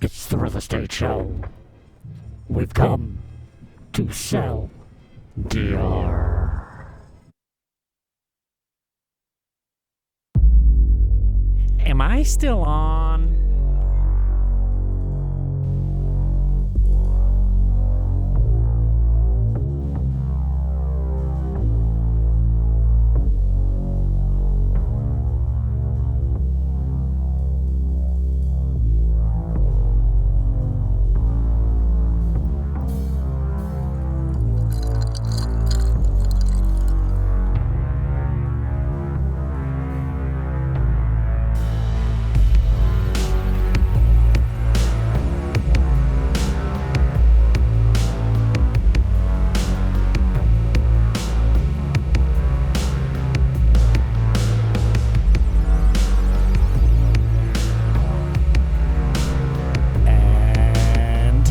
It's the real estate show. We've come to sell dear. Am I still on?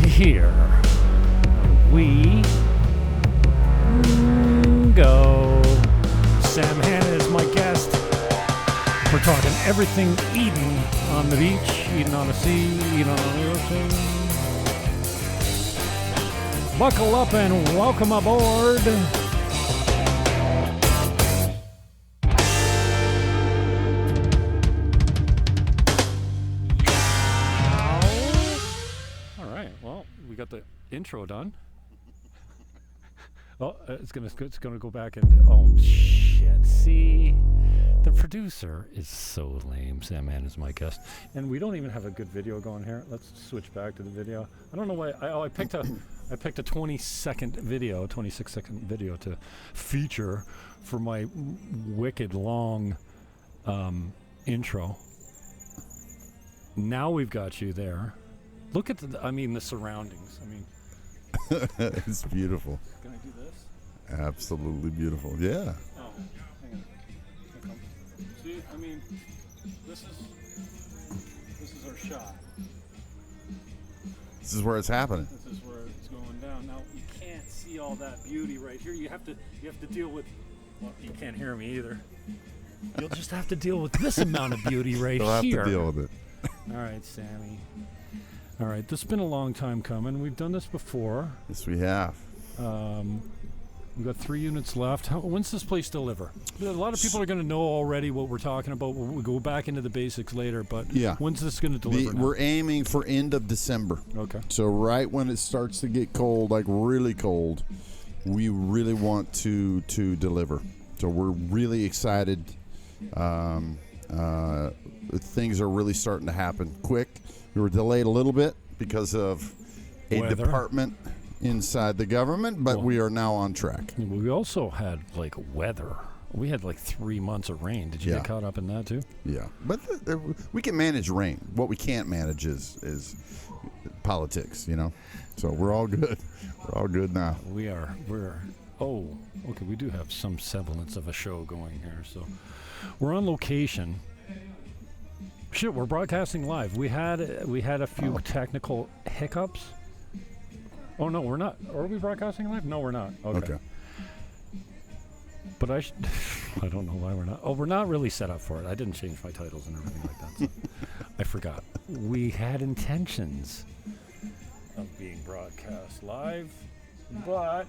Here we go. Sam Hanna is my guest. We're talking everything Eden on the beach, Eden on the sea, Eden on the ocean. Buckle up and welcome aboard. We got the intro done. Oh, it's gonna go back into. Oh shit! See, the producer is so lame. Sam Mann is my guest, and we don't even have a good video going here. Let's switch back to the video. I don't know why. I picked a 20-second video, 26-second video to feature for my wicked long intro. Now we've got you there. Look at the surroundings. It's beautiful. Can I do this? Absolutely beautiful. Yeah. Oh, hang on. See, this is our shot. This is where it's happening. This is where it's going down. Now you can't see all that beauty right here. You have to deal with. Well, you can't hear me either. You'll just have to deal with this amount of beauty right You'll here. have to deal with it. All right, Sammy. All right, this has been a long time coming. We've done this before. Yes, we have. We've got 3 units left. When's this place deliver? A lot of people are going to know already what we're talking about. We'll go back into the basics later, but yeah. When's this going to deliver? We're aiming for end of December. Okay. So right when it starts to get cold, like really cold, we really want to deliver. So we're really excited. Things are really starting to happen quick. We were delayed a little bit because of a weather. Department inside the government, but we are now on track. We also had weather. We had 3 months of rain. Did you get caught up in that too? Yeah, but we can manage rain. What we can't manage is politics, So we're all good. We're all good now. We're okay. We do have some semblance of a show going here. So we're on location. Shit, we're broadcasting live. We had a few technical hiccups. Oh no, we're not. Are we broadcasting live? No, we're not. Okay. But I don't know why we're not. Oh, we're not really set up for it. I didn't change my titles and everything like that. So I forgot. We had intentions of being broadcast live, but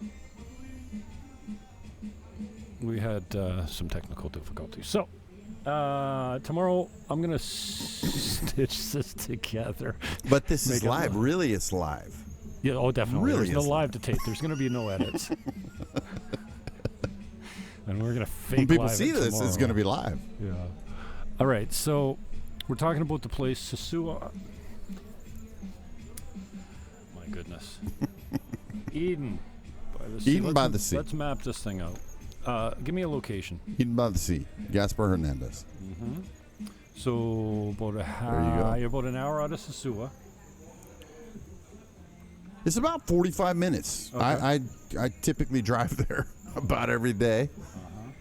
we had some technical difficulties. So tomorrow I'm going to stitch this together. But this is live. Really, it's live. Yeah, oh, definitely. Really There's no live to tape. There's going to be no edits. And we're going to fake when people live see this, tomorrow. it's going to be live. Yeah. All right, so we're talking about the place, Sosúa. My goodness. Eden by the sea. Eden by the sea. Let's map this thing out. Give me a location. Eden by the sea. Gaspar Hernández. Mm-hmm. So about you're about an hour out of Sosúa. It's about 45 minutes. Okay. I typically drive there about every day,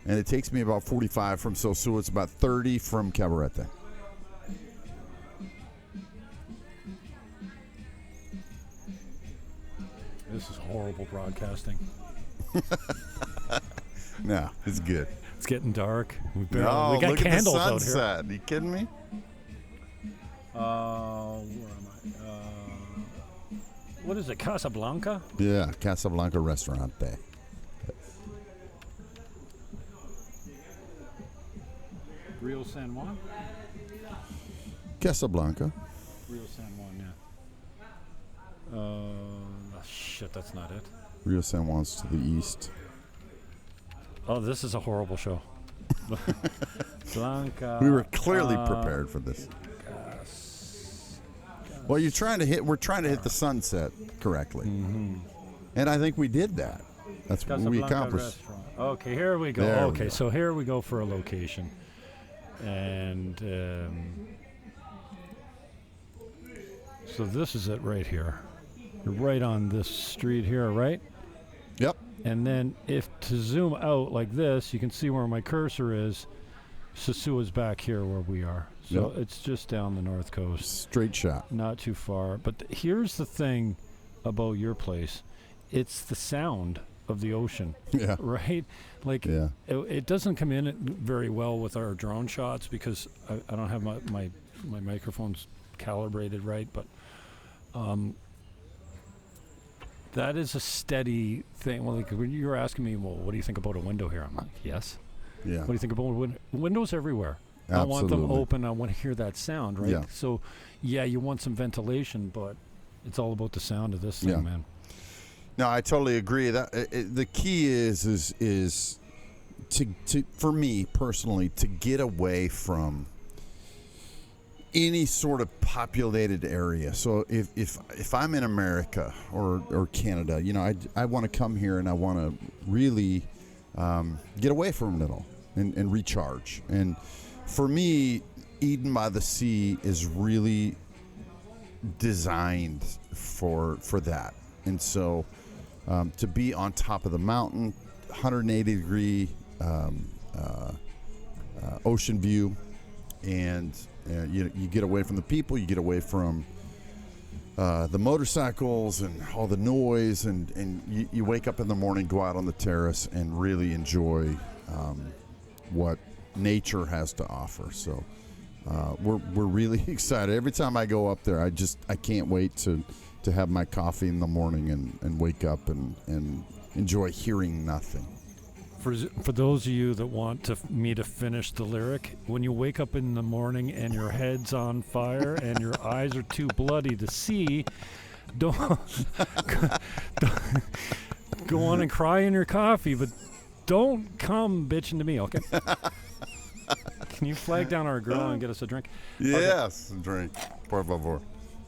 and it takes me about 45 from Sosúa. It's about 30 from Cabarete. This is horrible broadcasting. No, it's good. It's getting dark. We No, got look candles at the out here. sunset. Are you kidding me? Where am I? What is it, Casablanca? Yeah, Casablanca Restaurante. Rio San Juan? Casablanca. Rio San Juan, yeah. Shit, that's not it. Rio San Juan's to the east. Oh, this is a horrible show. Blanca. We were clearly prepared for this. Well, we're trying to hit the sunset correctly. Mm-hmm. And I think we did that. That's what we accomplished. Restaurant. Okay, here we go. There we go. So here we go for a location. And so this is it right here. You're right on this street here, right? Yep. And then if to zoom out like this, you can see where my cursor is. Sosua's back here where we are. So Yep. it's just down the north coast. Straight shot. Not too far. But here's the thing about your place. It's the sound of the ocean, Yeah. right? Like Yeah. it doesn't come in very well with our drone shots because I don't have my microphones calibrated right, but that is a steady thing. Well, like when you were asking me, well, what do you think about a window here? I'm like, yes. Yeah. What do you think about windows everywhere? I want them Absolutely. open. I want to hear that sound, right? Yeah. So, yeah, you want some ventilation, but it's all about the sound of this thing, Yeah. man. No, I totally agree. That the key is to for me personally to get away from any sort of populated area. So if I'm in America or Canada, you know, I want to come here and I want to really get away from it all and recharge. And for me, Eden by the Sea is really designed for that. And so to be on top of the mountain, 180 degree ocean view, and you get away from the people, you get away from the motorcycles and all the noise, and you wake up in the morning, go out on the terrace, and really enjoy what nature has to offer. So we're really excited. Every time I go up there, I can't wait to have my coffee in the morning and wake up and enjoy hearing nothing. For those of you that want me to finish the lyric, when you wake up in the morning and your head's on fire and your eyes are too bloody to see, don't go on and cry in your coffee, but don't come bitching to me, okay? Can you flag down our girl and get us a drink? Yes, okay. Drink, por favor.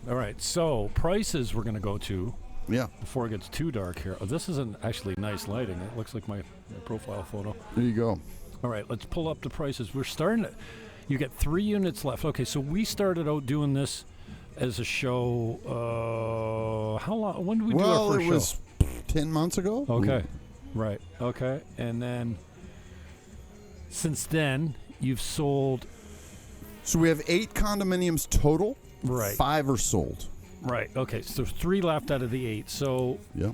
All right, so prices we're going to go to. Yeah. Before it gets too dark here. Oh, this isn't actually nice lighting. It looks like my profile photo. There you go. All right, let's pull up the prices. We're starting you get 3 units left. Okay, so we started out doing this as a show. How long? When did we do our first show? Well, it was 10 months ago. Okay. Right. Okay. And then since then, you've sold. So we have 8 condominiums total. Right. 5 are sold. Right. Okay. So there's 3 left out of the 8. So. Yeah.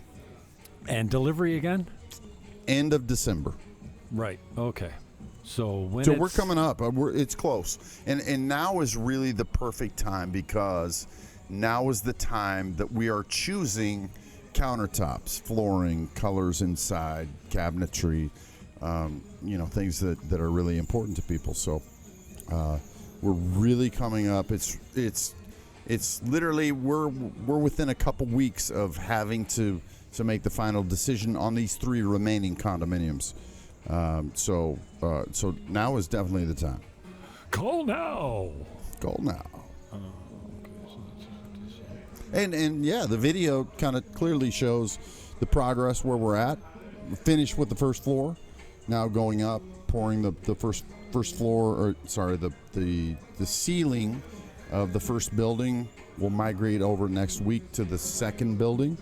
And delivery again? End of December. Right. Okay. So we're coming up. It's close, and now is really the perfect time, because now is the time that we are choosing countertops, flooring, colors inside, cabinetry, things that are really important to people. So we're really coming up. It's literally we're within a couple weeks of having to make the final decision on these 3 remaining condominiums. So now is definitely the time. Call now. Call now. Okay, so that's And yeah, the video kind of clearly shows the progress where we're at. We're finished with the first floor. Now going up, pouring the first floor, or sorry, the ceiling of the first building will migrate over next week to the second building,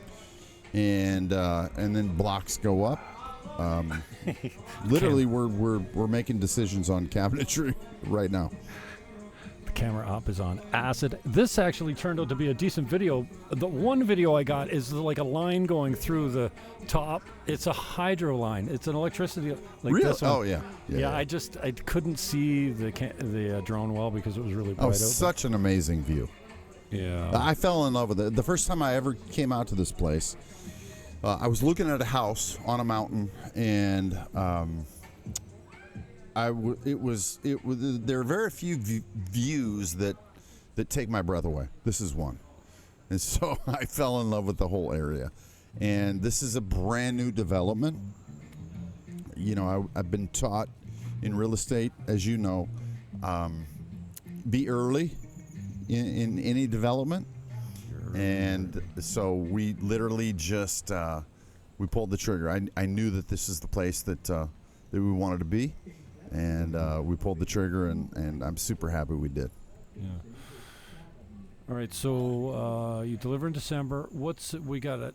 and then blocks go up. Literally, we're making decisions on cabinetry right now. The camera op is on acid. This actually turned out to be a decent video. The one video I got is like a line going through the top. It's a hydro line. It's an electricity like Really? this one. Oh yeah. Yeah. I couldn't see the drone well because it was really bright out. Such an amazing view. Yeah. I fell in love with it. The first time I ever came out to this place, I was looking at a house on a mountain, and there are very few views that take my breath away. This is one, and so I fell in love with the whole area. And this is a brand new development. You know, I've been taught in real estate, as you know, be early in any development. And so we literally just we pulled the trigger. I knew that this is the place that we wanted to be, and we pulled the trigger, and I'm super happy we did. Yeah. All right, so you deliver in December. We got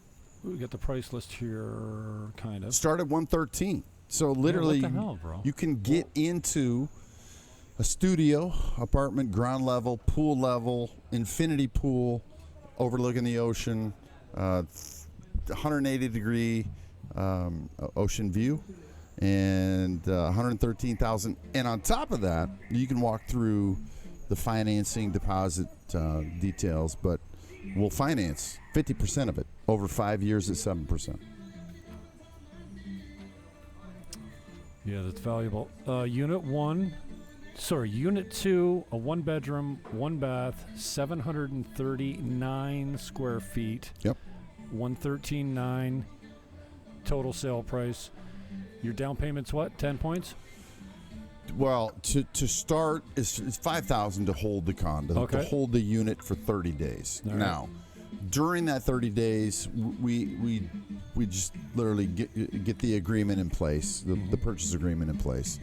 the price list here, kind of. Start at $113. So literally, what the hell, bro? You can get into a studio apartment, ground level, pool level, infinity pool, overlooking the ocean, 180-degree ocean view, and $113,000. And on top of that, you can walk through the financing deposit details, but we'll finance 50% of it over 5 years at 7%. Yeah, that's valuable. Unit 2, a 1-bedroom, 1-bath, 739 square feet. Yep. 113.9 total sale price. Your down payment's what? 10 points? Well, to start is $5,000 to hold the condo, Okay. to hold the unit for 30 days. All right. Now, during that 30 days, we just literally get the agreement in place, the purchase agreement in place.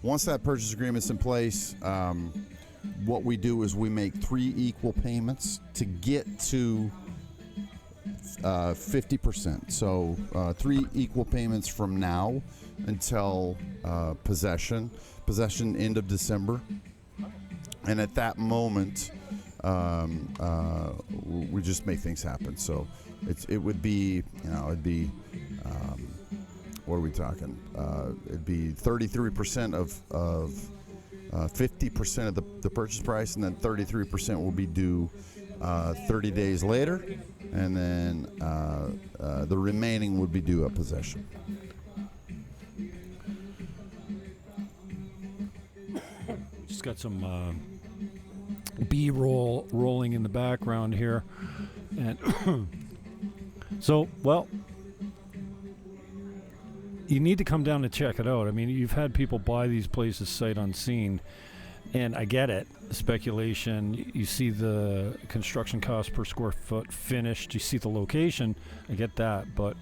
Once that purchase agreement's in place, what we do is we make 3 equal payments to get to 50%. So 3 equal payments from now until possession end of December. And at that moment, we just make things happen. So it would be, what are we talking? It'd be 33% of 50% of the purchase price, and then 33% will be due 30 days later, and then the remaining would be due at possession. Just got some B-roll rolling in the background here, and so you need to come down to check it out. I mean, you've had people buy these places sight unseen, and I get it. Speculation. You see the construction cost per square foot finished. You see the location. I get that. But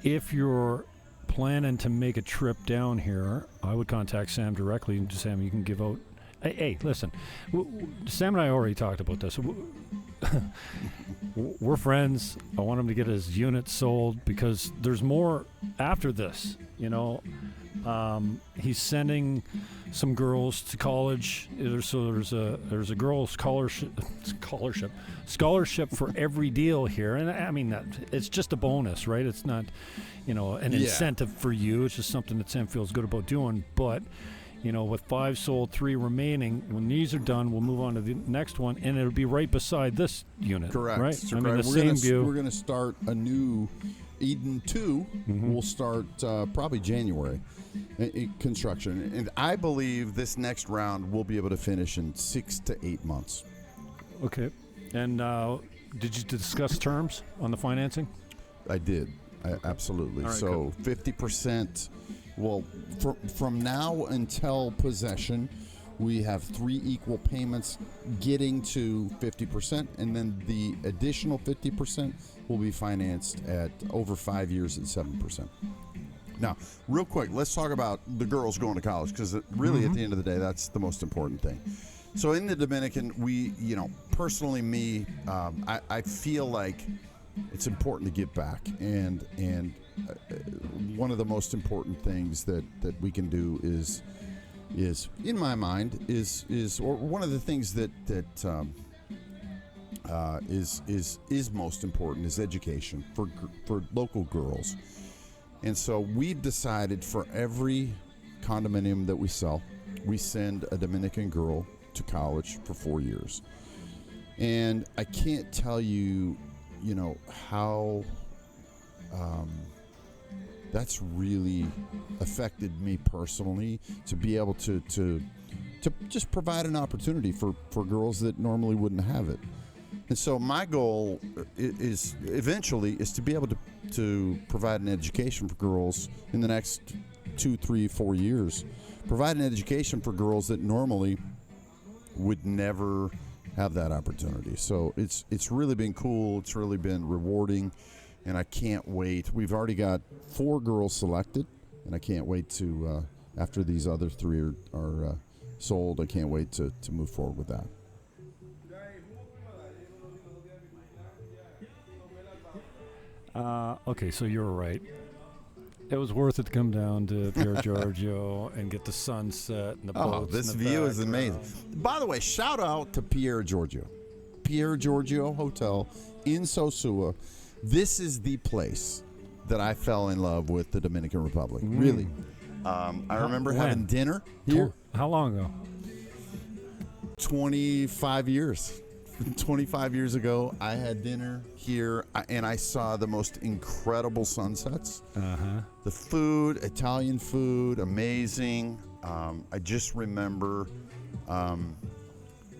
if you're planning to make a trip down here, I would contact Sam directly and just Sam, you can give out. Hey, listen. Sam and I already talked about this. We're friends. I want him to get his unit sold because there's more after this. You know, he's sending some girls to college. There's a girls' scholarship for every deal here, and I mean that it's just a bonus, right? It's not, an incentive for you. It's just something that Sam feels good about doing, but. With 5 sold, 3 remaining, when these are done, we'll move on to the next one, and it'll be right beside this unit. Correct. Right? So I mean, the same view. We're going to start a new Eden 2. Mm-hmm. We'll start probably January construction. And I believe this next round we'll be able to finish in 6 to 8 months. Okay. And did you discuss terms on the financing? I did. Absolutely. Right, so cool. 50%. Well, from now until possession, we have 3 equal payments getting to 50%, and then the additional 50% will be financed at over 5 years at 7%. Now, real quick, let's talk about the girls going to college, because really, at the end of the day, that's the most important thing. So in the Dominican, we, personally me, I feel like it's important to give back, and one of the most important things that we can do is in my mind is or one of the things that is most important is education for local girls. And so we've decided for every condominium that we sell, we send a Dominican girl to college for 4 years. And I can't tell you, how that's really affected me personally, to be able to just provide an opportunity for girls that normally wouldn't have it. And so my goal is eventually to be able to provide an education for girls in the next 2, 3, 4 years. Provide an education for girls that normally would never have that opportunity. So it's really been cool. It's really been rewarding, and I can't wait. We've already got 4 girls selected, and I can't wait to after these other 3 are sold. I can't wait to move forward with that. Okay, so you're right. It was worth it to come down to Piergiorgio and get the sunset and the boats. This in the view is background. amazing. By the way, shout out to Piergiorgio Hotel in Sosúa. This is the place that I fell in love with the Dominican Republic. Really. I remember having dinner here. How long ago? 25 years. 25 years ago, I had dinner here, and I saw the most incredible sunsets. The food, Italian food, amazing. I just remember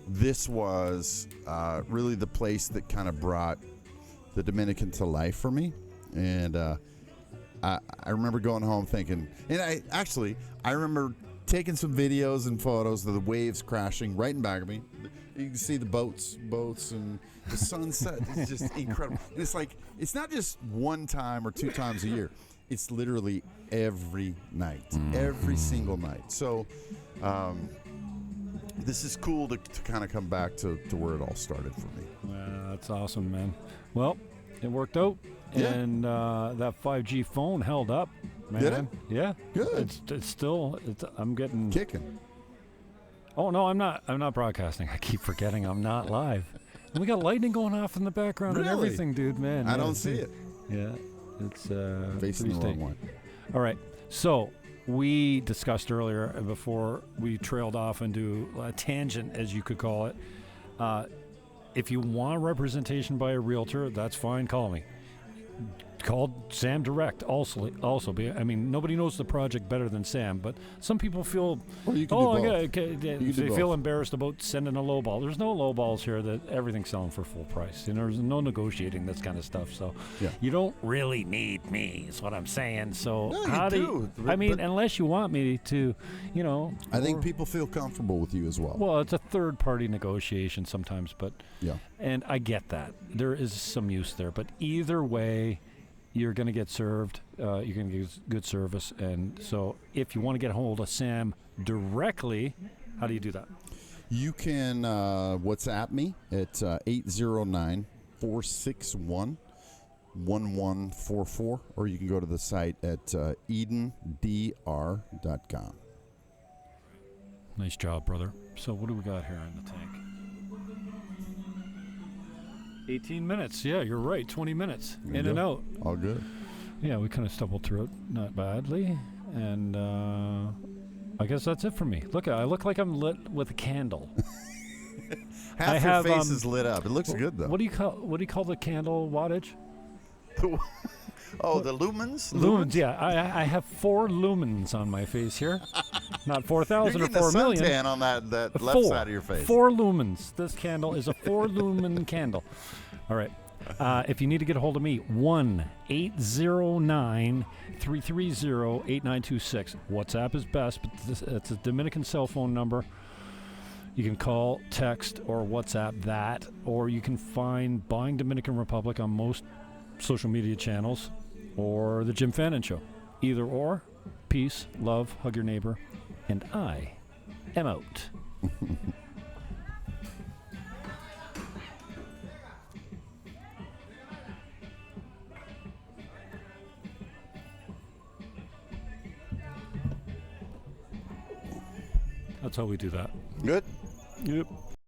this was really the place that kind of brought the Dominican to life for me. And I remember going home thinking, and I remember taking some videos and photos of the waves crashing right in back of me. You can see the boats and the sunset. It's just incredible. And it's like, it's not just one time or 2 times a year. It's literally every night, every single night. So this is cool to kind of come back to where it all started for me. That's awesome, man. Well, it worked out. Yeah. And that 5G phone held up, man. Did it? Yeah. Good. It's still, I'm getting... Kicking. Oh, no, I'm not broadcasting. I keep forgetting I'm not live. And we got lightning going off in the background and Really? everything, dude, man. I don't see it. Yeah, it's Facing the wrong way. All right, so we discussed earlier before we trailed off into a tangent, as you could call it. If you want representation by a realtor, that's fine. Call me. Call Sam direct. Also, I mean, nobody knows the project better than Sam, but some people feel, Or you can do both. they feel embarrassed about sending a low ball. There's no low balls here. That everything's selling for full price. There's no negotiating this kind of stuff. So Yeah. you don't really need me, is what I'm saying. So No, how you do do. you, I mean, But- unless you want me to, I think people feel comfortable with you as well. well, it's a third-party negotiation sometimes, but Yeah. and I get that. There is some use there. But either way, you're going to get served. You're going to get good service. And so if you want to get a hold of Sam directly, how do you do that? You can WhatsApp me at 809-461-1144, or you can go to the site at edendr.com. Nice job, brother. So what do we got here in the tank? 18 minutes. Yeah, you're right. 20 minutes. There you In and go. out. All good. Yeah, we kind of stumbled through it. Not badly. And I guess that's it for me. Look, I look like I'm lit with a candle. Half I your have, face is lit up. It looks good, though. What do you call the candle wattage? Oh, the lumens? Lumens, yeah. I have 4 lumens on my face here. Not 4,000 You're or getting 4 a million. suntan on that left side of your face. 4 lumens. This candle is a 4 lumen candle. All right. If you need to get a hold of me, 1-809-330-8926. WhatsApp is best, but it's a Dominican cell phone number. You can call, text, or WhatsApp that, or you can find Buying Dominican Republic on most social media channels, or The Jim Fannin Show. Either or. Peace, love, hug your neighbor, and I am out. That's how we do that. Good. Yep.